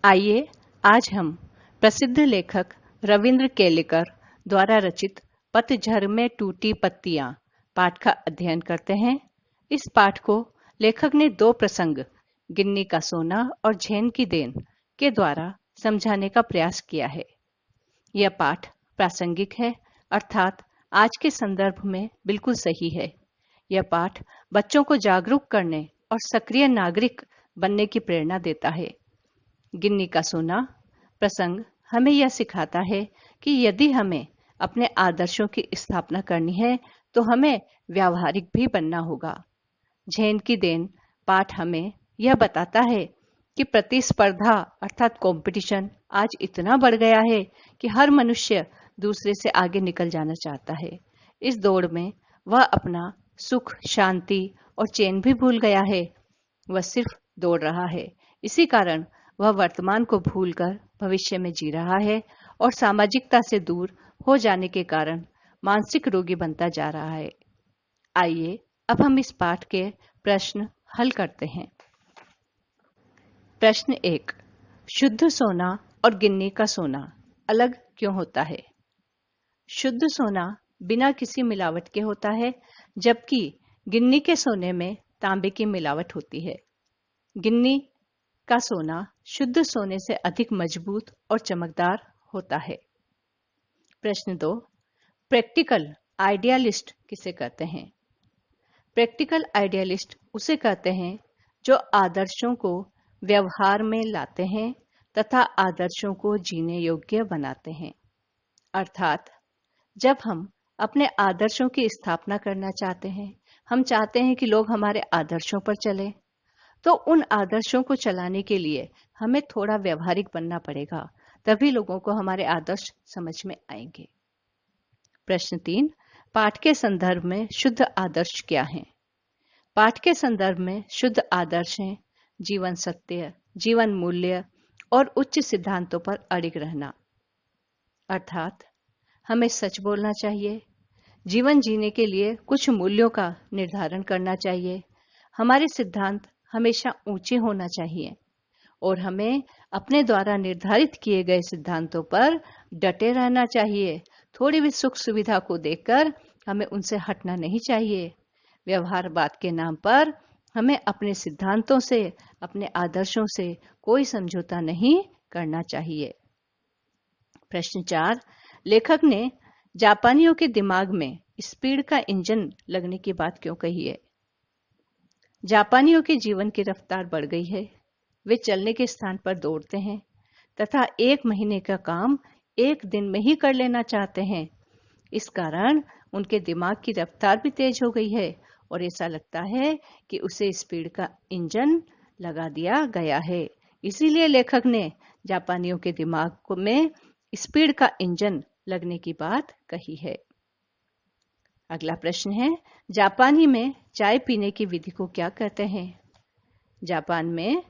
आइए आज हम प्रसिद्ध लेखक रविंद्र केलेकर द्वारा रचित पतझर में टूटी पत्तियां पाठ का अध्ययन करते हैं। इस पाठ को लेखक ने दो प्रसंग गिन्नी का सोना और झेन की देन के द्वारा समझाने का प्रयास किया है। यह पाठ प्रासंगिक है, अर्थात आज के संदर्भ में बिल्कुल सही है। यह पाठ बच्चों को जागरूक करने और सक्रिय नागरिक बनने की प्रेरणा देता है। गिन्नी का सोना प्रसंग हमें यह सिखाता है कि यदि हमें अपने आदर्शों की स्थापना करनी है तो हमें व्यावहारिक भी बनना होगा। झेन की देन पाठ हमें यह बताता है कि प्रतिस्पर्धा अर्थात कंपटीशन आज इतना बढ़ गया है कि हर मनुष्य दूसरे से आगे निकल जाना चाहता है। इस दौड़ में वह अपना सुख, शांति और चैन भी भूल गया है। वह सिर्फ दौड़ रहा है। इसी कारण वह वर्तमान को भूलकर भविष्य में जी रहा है और सामाजिकता से दूर हो जाने के कारण मानसिक रोगी बनता जा रहा है। आइए अब हम इस पाठ के प्रश्न हल करते हैं। प्रश्न 1, शुद्ध सोना और गिन्नी का सोना अलग क्यों होता है? शुद्ध सोना बिना किसी मिलावट के होता है, जबकि गिन्नी के सोने में तांबे की मिलावट होती है। गिन्नी का सोना शुद्ध सोने से अधिक मजबूत और चमकदार होता है। प्रश्न 2, प्रैक्टिकल आइडियलिस्ट किसे कहते हैं? प्रैक्टिकल आइडियलिस्ट उसे कहते हैं जो आदर्शों को व्यवहार में लाते हैं तथा आदर्शों को जीने योग्य बनाते हैं। अर्थात जब हम अपने आदर्शों की स्थापना करना चाहते हैं, हम चाहते हैं कि लोग हमारे आदर्शों पर चले, तो उन आदर्शों को चलाने के लिए हमें थोड़ा व्यवहारिक बनना पड़ेगा, तभी लोगों को हमारे आदर्श समझ में आएंगे। प्रश्न 3, पाठ के संदर्भ में शुद्ध आदर्श क्या हैं? पाठ के संदर्भ में शुद्ध आदर्श हैं जीवन सत्य, जीवन मूल्य और उच्च सिद्धांतों पर अड़िग रहना। अर्थात हमें सच बोलना चाहिए, जीवन जीने के लिए कुछ मूल्यों का निर्धारण करना चाहिए, हमारे सिद्धांत हमेशा ऊंचे होना चाहिए और हमें अपने द्वारा निर्धारित किए गए सिद्धांतों पर डटे रहना चाहिए। थोड़ी भी सुख सुविधा को देखकर हमें उनसे हटना नहीं चाहिए। व्यवहारवाद के नाम पर हमें अपने सिद्धांतों से, अपने आदर्शों से कोई समझौता नहीं करना चाहिए। प्रश्न 4, लेखक ने जापानियों के दिमाग में स्पीड का इंजन लगने की बात क्यों कही है? जापानियों के जीवन की रफ्तार बढ़ गई है। वे चलने के स्थान पर दौड़ते हैं तथा 1 महीने का काम 1 दिन में ही कर लेना चाहते हैं। इस कारण उनके दिमाग की रफ्तार भी तेज हो गई है और ऐसा लगता है कि उसे स्पीड का इंजन लगा दिया गया है। इसीलिए लेखक ने जापानियों के दिमाग में स्पीड का इंजन लगने की बात कही है। अगला प्रश्न है, जापानी में चाय पीने की विधि को क्या कहते हैं? जापान में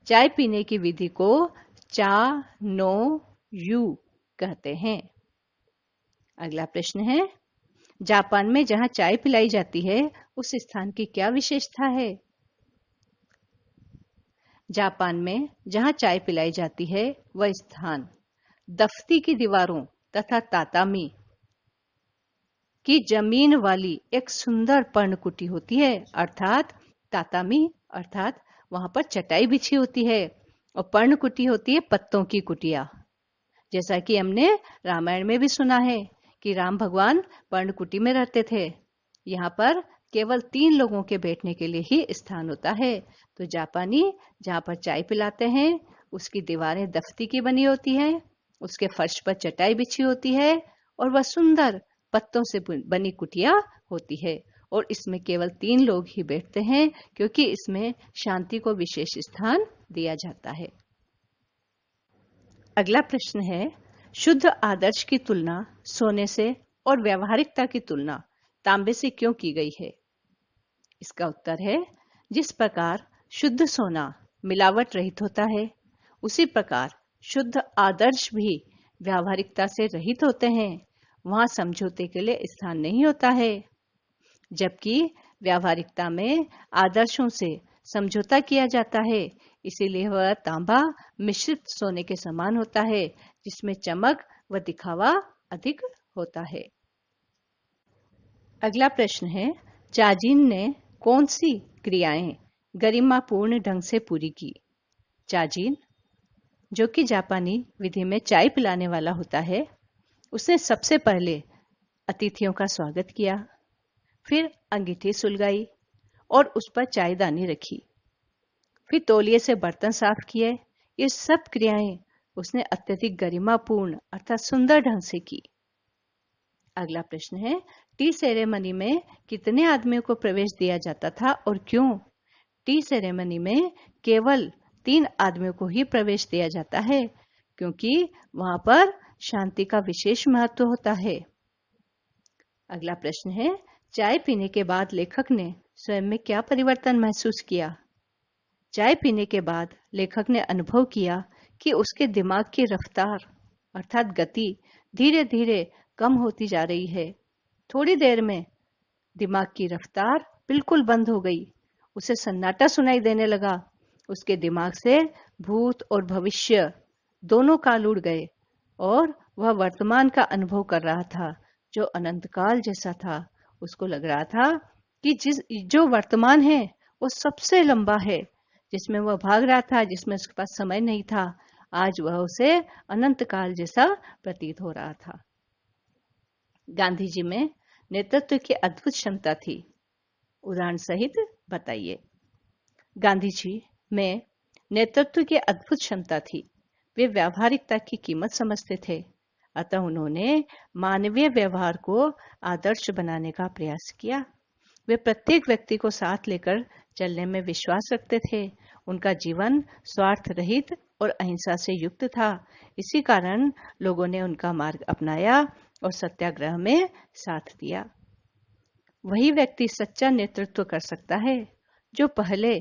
चाय पीने की विधि को चा नो यू कहते हैं। अगला प्रश्न है, जापान में जहां चाय पिलाई जाती है उस स्थान की क्या विशेषता है? जापान में जहां चाय पिलाई जाती है वह स्थान दफ्ती की दीवारों तथा तातामी की जमीन वाली एक सुंदर पर्णकुटी होती है। अर्थात तातामी अर्थात वहां पर चटाई बिछी होती है और पर्णकुटी होती है पत्तों की कुटिया। जैसा कि हमने रामायण में भी सुना है कि राम भगवान पर्णकुटी में रहते थे। यहाँ पर केवल 3 लोगों के बैठने के लिए ही स्थान होता है। तो जापानी जहाँ पर चाय पिलाते हैं उसकी दीवारें दफ्ती की बनी होती है, उसके फर्श पर चटाई बिछी होती है और वह सुंदर पत्तों से बनी कुटिया होती है और इसमें केवल 3 लोग ही बैठते हैं, क्योंकि इसमें शांति को विशेष स्थान दिया जाता है। अगला प्रश्न है, शुद्ध आदर्श की तुलना सोने से और व्यावहारिकता की तुलना तांबे से क्यों की गई है? इसका उत्तर है, जिस प्रकार शुद्ध सोना मिलावट रहित होता है, उसी प्रकार शुद्ध आदर्श भी व्यावहारिकता से रहित होते हैं। वहां समझौते के लिए स्थान नहीं होता है, जबकि व्यावहारिकता में आदर्शों से समझौता किया जाता है, इसीलिए वह तांबा मिश्रित सोने के समान होता है, जिसमें चमक व दिखावा अधिक होता है। अगला प्रश्न है, चाजीन ने कौन सी क्रियाएं गरिमापूर्ण ढंग से पूरी की? चाजीन, जो कि जापानी विधि में चाय पिलाने वाला होता है, उसने सबसे पहले अतिथियों का स्वागत किया, फिर अंगीठी सुलगाई और उस पर चायदानी रखी, फिर तौलिए से बर्तन साफ किए। ये सब क्रियाएं उसने अत्यधिक गरिमापूर्ण अर्थात सुंदर ढंग से की। अगला प्रश्न है, टी सेरेमनी में कितने आदमियों को प्रवेश दिया जाता था और क्यों? टी सेरेमनी में केवल 3 आदमियों को ही प्रवेश दिया जाता है, क्योंकि वहां पर शांति का विशेष महत्व होता है। अगला प्रश्न है, चाय पीने के बाद लेखक ने स्वयं में क्या परिवर्तन महसूस किया? चाय पीने के बाद लेखक ने अनुभव किया कि उसके दिमाग की रफ्तार अर्थात गति धीरे धीरे कम होती जा रही है। थोड़ी देर में दिमाग की रफ्तार बिल्कुल बंद हो गई। उसे सन्नाटा सुनाई देने लगा। उसके दिमाग से भूत और भविष्य दोनों काल उड़ गए और वह वर्तमान का अनुभव कर रहा था, जो अनंत काल जैसा था। उसको लग रहा था कि जो वर्तमान है वो सबसे लंबा है, जिसमें वह भाग रहा था, जिसमें उसके पास समय नहीं था। आज वह उसे अनंत काल जैसा प्रतीत हो रहा था। गांधी जी में नेतृत्व की अद्भुत क्षमता थी। उदाहरण सहित बताइए। गांधी जी में नेतृत्व की अद्भुत क्षमता थी। वे व्यावहारिकता की कीमत समझते थे, अतः उन्होंने मानवीय व्यवहार को आदर्श बनाने का प्रयास किया। वे प्रत्येक व्यक्ति को साथ लेकर चलने में विश्वास रखते थे। उनका जीवन स्वार्थ रहित और अहिंसा से युक्त था। इसी कारण लोगों ने उनका मार्ग अपनाया और सत्याग्रह में साथ दिया। वही व्यक्ति सच्चा नेतृत्व कर सकता है जो पहले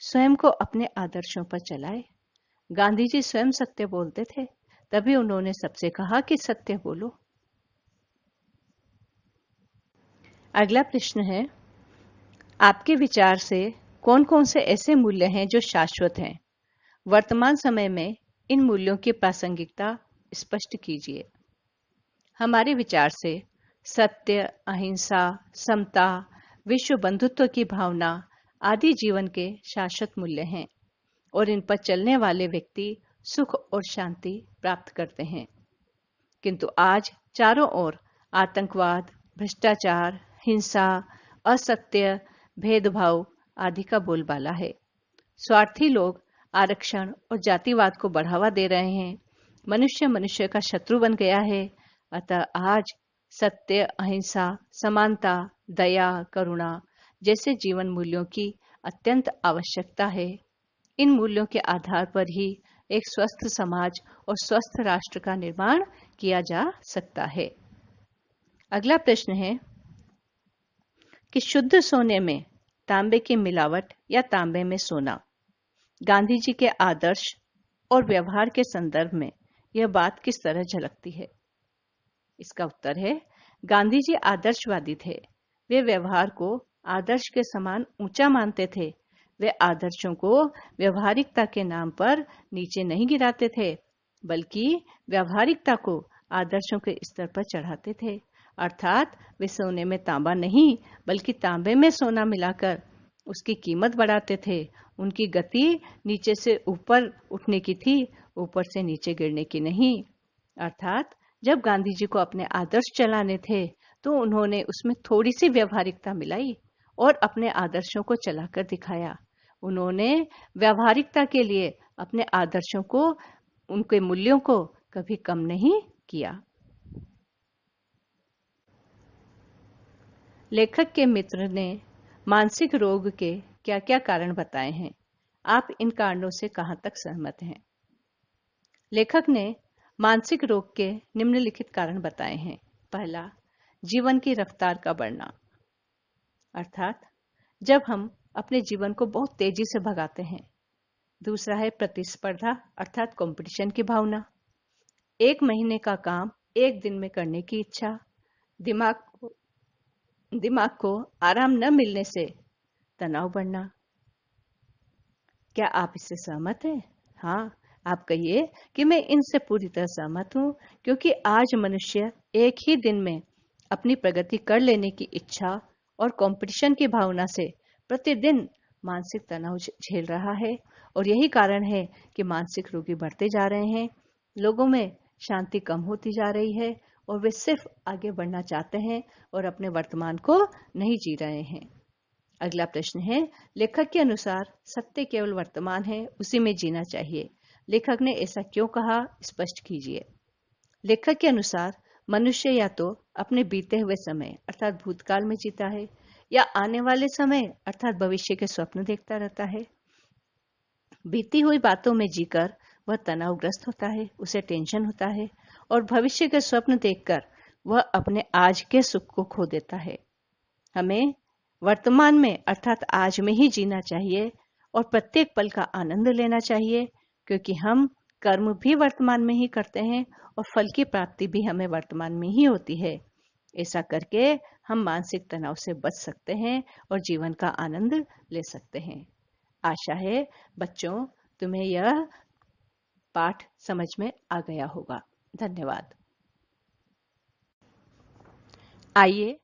स्वयं को अपने आदर्शों पर चलाए। गांधी जी स्वयं सत्य बोलते थे, तभी उन्होंने सबसे कहा कि सत्य बोलो। अगला प्रश्न है, आपके विचार से कौन कौन से ऐसे मूल्य हैं जो शाश्वत हैं? वर्तमान समय में इन मूल्यों की प्रासंगिकता स्पष्ट कीजिए। हमारे विचार से सत्य, अहिंसा, समता, विश्व बंधुत्व की भावना आदि जीवन के शाश्वत मूल्य हैं और इन पर चलने वाले व्यक्ति सुख और शांति प्राप्त करते हैं। किंतु आज चारों ओर आतंकवाद, भ्रष्टाचार, हिंसा, असत्य, भेदभाव आदि का बोलबाला है। स्वार्थी लोग आरक्षण और जातिवाद को बढ़ावा दे रहे हैं। मनुष्य मनुष्य का शत्रु बन गया है। अतः आज सत्य, अहिंसा, समानता, दया, करुणा जैसे जीवन मूल्यों की अत्यंत आवश्यकता है। इन मूल्यों के आधार पर ही एक स्वस्थ समाज और स्वस्थ राष्ट्र का निर्माण किया जा सकता है। अगला प्रश्न है कि शुद्ध सोने में तांबे की मिलावट या तांबे में सोना, गांधी जी के आदर्श और व्यवहार के संदर्भ में यह बात किस तरह झलकती है? इसका उत्तर है, गांधी जी आदर्शवादी थे। वे व्यवहार को आदर्श के समान ऊंचा मानते थे। वे आदर्शों को व्यवहारिकता के नाम पर नीचे नहीं गिराते थे, बल्कि व्यवहारिकता को आदर्शों के स्तर पर चढ़ाते थे। अर्थात वे सोने में तांबा नहीं, बल्कि तांबे में सोना मिलाकर उसकी कीमत बढ़ाते थे। उनकी गति नीचे से ऊपर उठने की थी, ऊपर से नीचे गिरने की नहीं। अर्थात जब गांधी जी को अपने आदर्श चलाने थे, तो उन्होंने उसमें थोड़ी सी व्यवहारिकता मिलाई और अपने आदर्शों को चलाकर दिखाया। उन्होंने व्यवहारिकता के लिए अपने आदर्शों को, उनके मूल्यों को कभी कम नहीं किया। लेखक के मित्र ने मानसिक रोग के क्या क्या कारण बताए हैं? आप इन कारणों से कहां तक सहमत हैं? लेखक ने मानसिक रोग के निम्नलिखित कारण बताए हैं। पहला, जीवन की रफ्तार का बढ़ना, अर्थात जब हम अपने जीवन को बहुत तेजी से भगाते हैं। दूसरा है प्रतिस्पर्धा अर्थात कंपटीशन की भावना। 1 महीने का काम 1 दिन में करने की इच्छा। दिमाग को आराम न मिलने से तनाव बढ़ना। क्या आप इससे सहमत हैं? हाँ, आप कहिए कि मैं इनसे पूरी तरह सहमत हूँ, क्योंकि आज मनुष्य एक ही दिन में अपनी प्रगति कर लेने की इच्छा और कंपटीशन की भावना से प्रतिदिन मानसिक तनाव झेल रहा है। और यही कारण है कि मानसिक रोगी बढ़ते जा रहे हैं, लोगों में शांति कम होती जा रही है और वे सिर्फ आगे बढ़ना चाहते हैं और अपने वर्तमान को नहीं जी रहे हैं। अगला प्रश्न है, लेखक के अनुसार सत्य केवल वर्तमान है, उसी में जीना चाहिए। लेखक ने ऐसा क्यों कहा, स्पष्ट कीजिए। लेखक के अनुसार मनुष्य या तो अपने बीते हुए समय अर्थात भूतकाल में जीता है, या आने वाले समय अर्थात भविष्य के स्वप्न देखता रहता है। बीती हुई बातों में जीकर वह तनावग्रस्त होता है, उसे टेंशन होता है, और भविष्य के स्वप्न देखकर वह अपने आज के सुख को खो देता है। हमें वर्तमान में अर्थात आज में ही जीना चाहिए और प्रत्येक पल का आनंद लेना चाहिए, क्योंकि हम कर्म भी वर्तमान में ही करते हैं और फल की प्राप्ति भी हमें वर्तमान में ही होती है। ऐसा करके हम मानसिक तनाव से बच सकते हैं और जीवन का आनंद ले सकते हैं। आशा है बच्चों, तुम्हें यह पाठ समझ में आ गया होगा। धन्यवाद। आइए